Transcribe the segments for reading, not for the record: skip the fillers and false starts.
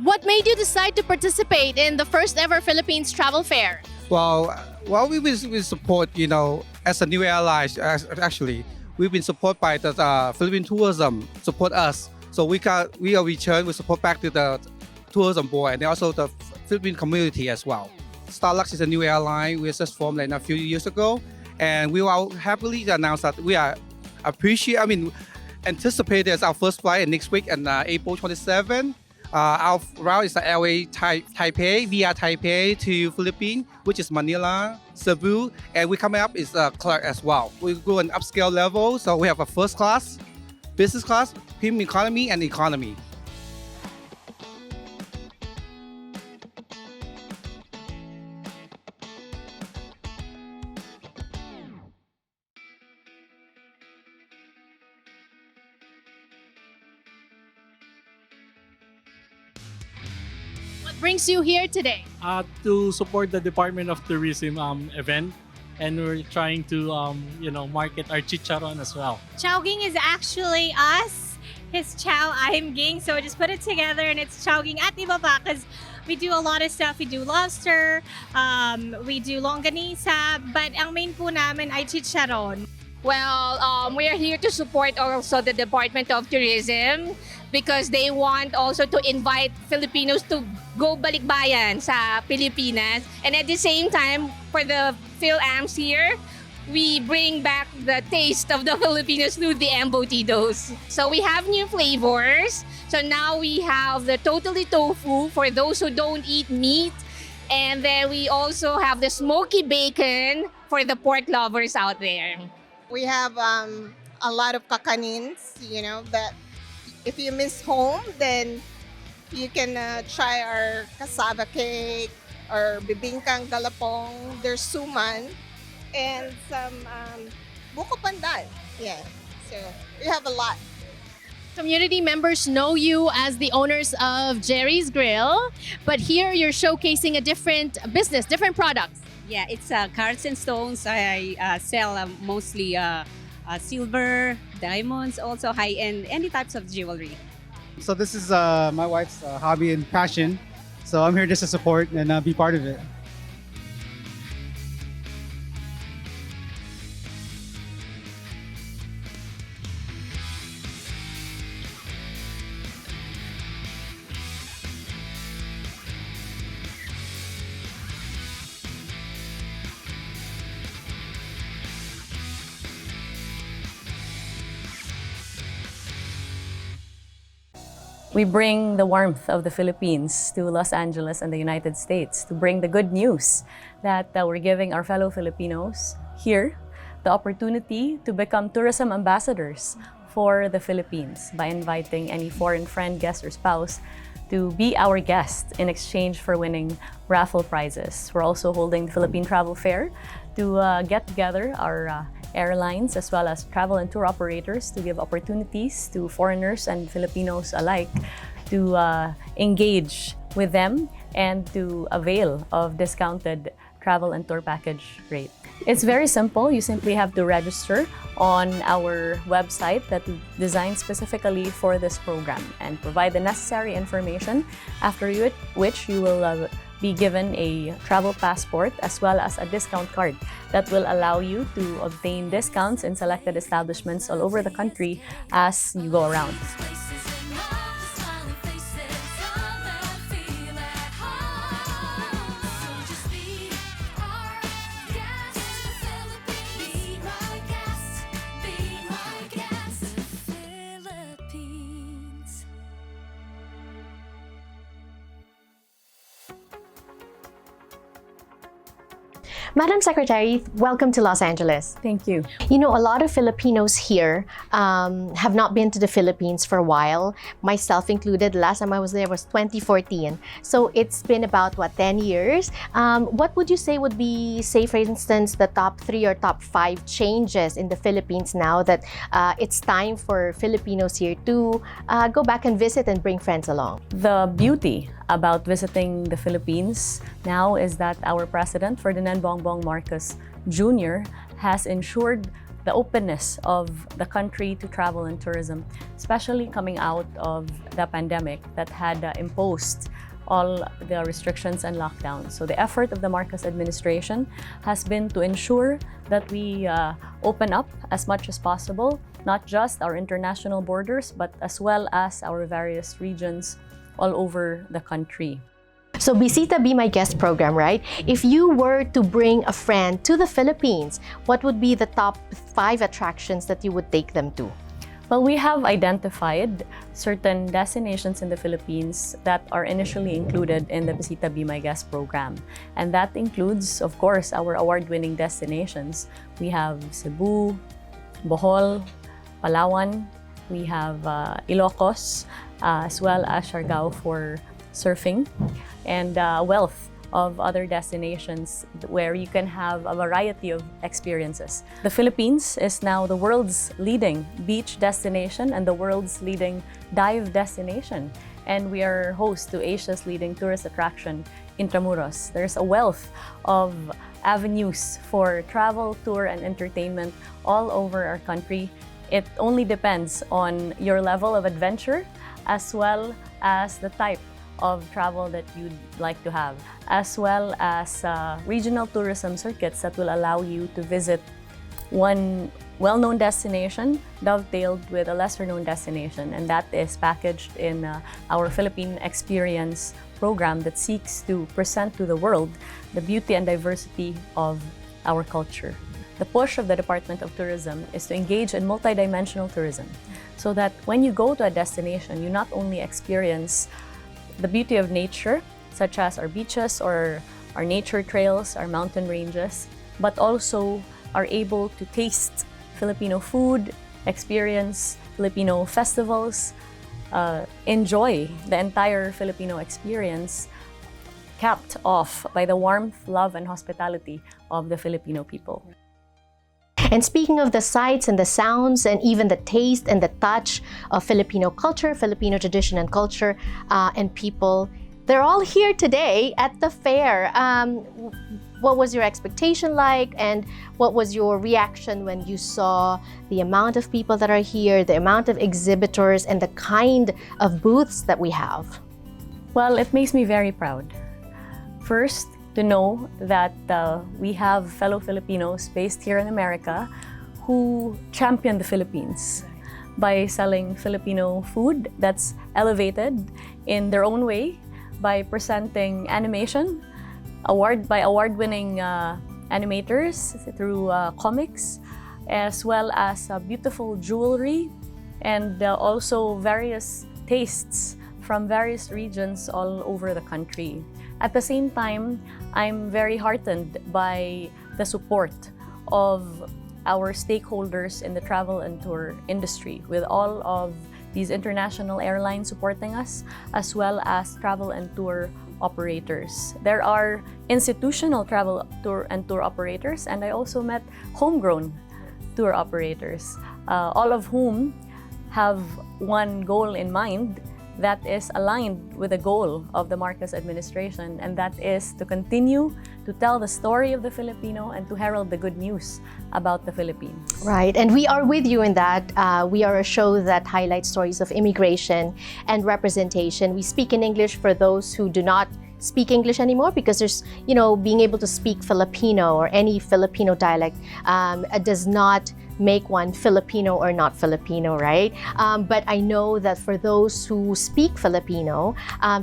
What made you decide to participate in the first ever Philippines travel fair? Well, we support, as a new airline, actually, we've been supported by the Philippine tourism, support us. So we are return, we support back to the tourism board and also the Filipino community as well. Starlux is a new airline. We just formed a few years ago. And we will happily announce that we are anticipated as our first flight next week on April 27. Our route is the LA Taipei, via Taipei to Philippines, which is Manila, Cebu, and we coming up is Clark as well. We go an upscale level, so we have a first class, business class, premium economy, and economy. What brings you here today? To support the Department of Tourism event, and we're trying to market our chicharon as well. Chowging is actually us. His chow, I'm ging. So just put it together and it's chowging at iba pa because we do a lot of stuff. We do lobster, we do longanisa, but ang main po namin ay chicharon. Well, we are here to support also the Department of Tourism because they want also to invite Filipinos to go balikbayan sa Pilipinas. And at the same time, for the Fil-Ams here, we bring back the taste of the Filipinos through the embutidos. So we have new flavors. So now we have the totally tofu for those who don't eat meat. And then we also have the smoky bacon for the pork lovers out there. We have a lot of kakanins, that if you miss home, then you can try our cassava cake or bibingkang galapong, there's suman, and some buko pandan. Yeah, so we have a lot. Community members know you as the owners of Jerry's Grill, but here you're showcasing a different business, different products. Yeah, it's cards and stones. I sell mostly silver, diamonds, also high-end, any types of jewelry. So this is my wife's hobby and passion. So I'm here just to support and be part of it. We bring the warmth of the Philippines to Los Angeles and the United States to bring the good news that we're giving our fellow Filipinos here the opportunity to become tourism ambassadors for the Philippines by inviting any foreign friend, guest, or spouse to be our guest in exchange for winning raffle prizes. We're also holding the Philippine Travel Fair to get together our airlines as well as travel and tour operators to give opportunities to foreigners and Filipinos alike to engage with them and to avail of discounted travel and tour package rate. It's very simple. You simply have to register on our website that we designed specifically for this program and provide the necessary information, after which you will be given a travel passport as well as a discount card that will allow you to obtain discounts in selected establishments all over the country as you go around. Madam Secretary, welcome to Los Angeles. Thank you. You know, a lot of Filipinos here have not been to the Philippines for a while, myself included. Last time I was there was 2014. So it's been about, 10 years? What would you say would be, say, for instance, the top 3 or top 5 changes in the Philippines now that it's time for Filipinos here to go back and visit and bring friends along? The beauty about visiting the Philippines now is that our President, Ferdinand Bongbong Marcos Jr., has ensured the openness of the country to travel and tourism, especially coming out of the pandemic that had imposed all the restrictions and lockdowns. So the effort of the Marcos administration has been to ensure that we open up as much as possible, not just our international borders, but as well as our various regions all over the country. So Bisita Be My Guest program, right? If you were to bring a friend to the Philippines, what would be the top 5 attractions that you would take them to? Well, we have identified certain destinations in the Philippines that are initially included in the Bisita Be My Guest program. And that includes, of course, our award-winning destinations. We have Cebu, Bohol, Palawan, we have Ilocos, as well as Siargao for surfing, and a wealth of other destinations where you can have a variety of experiences. The Philippines is now the world's leading beach destination and the world's leading dive destination. And we are host to Asia's leading tourist attraction, Intramuros. There's a wealth of avenues for travel, tour, and entertainment all over our country. It only depends on your level of adventure as well as the type of travel that you'd like to have, as well as regional tourism circuits that will allow you to visit one well-known destination dovetailed with a lesser-known destination, and that is packaged in our Philippine Experience program that seeks to present to the world the beauty and diversity of our culture. The push of the Department of Tourism is to engage in multidimensional tourism so that when you go to a destination, you not only experience the beauty of nature, such as our beaches or our nature trails, our mountain ranges, but also are able to taste Filipino food, experience Filipino festivals, enjoy the entire Filipino experience, capped off by the warmth, love, and hospitality of the Filipino people. And speaking of the sights and the sounds and even the taste and the touch of Filipino culture, Filipino tradition and culture and people, they're all here today at the fair. What was your expectation like, and what was your reaction when you saw the amount of people that are here, the amount of exhibitors, and the kind of booths that we have? Well, it makes me very proud. First, to know that we have fellow Filipinos based here in America who champion the Philippines by selling Filipino food that's elevated in their own way, by presenting animation by award-winning animators through comics, as well as beautiful jewelry and also various tastes from various regions all over the country. At the same time, I'm very heartened by the support of our stakeholders in the travel and tour industry, with all of these international airlines supporting us, as well as travel and tour operators. There are institutional travel tour and tour operators, and I also met homegrown tour operators, all of whom have one goal in mind that is aligned with the goal of the Marcos administration, and that is to continue to tell the story of the Filipino and to herald the good news about the Philippines. Right, and we are with you in that. We are a show that highlights stories of immigration and representation. We speak in English for those who do not speak English anymore, because there's, being able to speak Filipino or any Filipino dialect does not make one Filipino or not Filipino, right? But I know that for those who speak Filipino,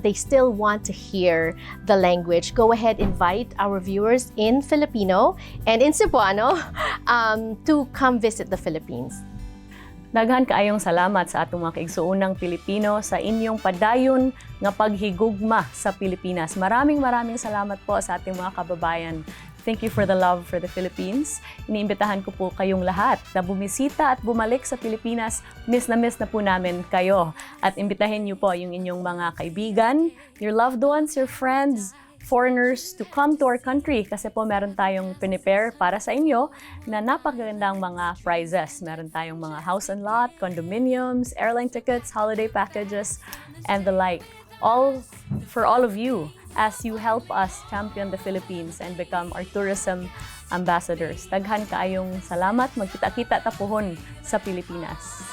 they still want to hear the language. Go ahead, invite our viewers in Filipino and in Cebuano to come visit the Philippines. Daghan kaayong salamat sa atong mga kaigsuunang Pilipino sa inyong padayon nga paghigugma sa Pilipinas. Maraming salamat po sa ating mga kababayan. Thank you for the love for the Philippines. Iniimbitahan ko po kayong lahat na bumisita at bumalik sa Pilipinas. Miss na po namin kayo. At imbitahin niyo po yung inyong mga kaibigan, your loved ones, your friends, foreigners to come to our country, kasi po meron tayong prepare para sa inyo na napakagandang mga prizes. Meron tayong mga house and lot, condominiums, airline tickets, holiday packages, and the like. All for all of you as you help us champion the Philippines and become our tourism ambassadors. Daghan kaayong salamat, magkita-kita tapuhon sa Pilipinas.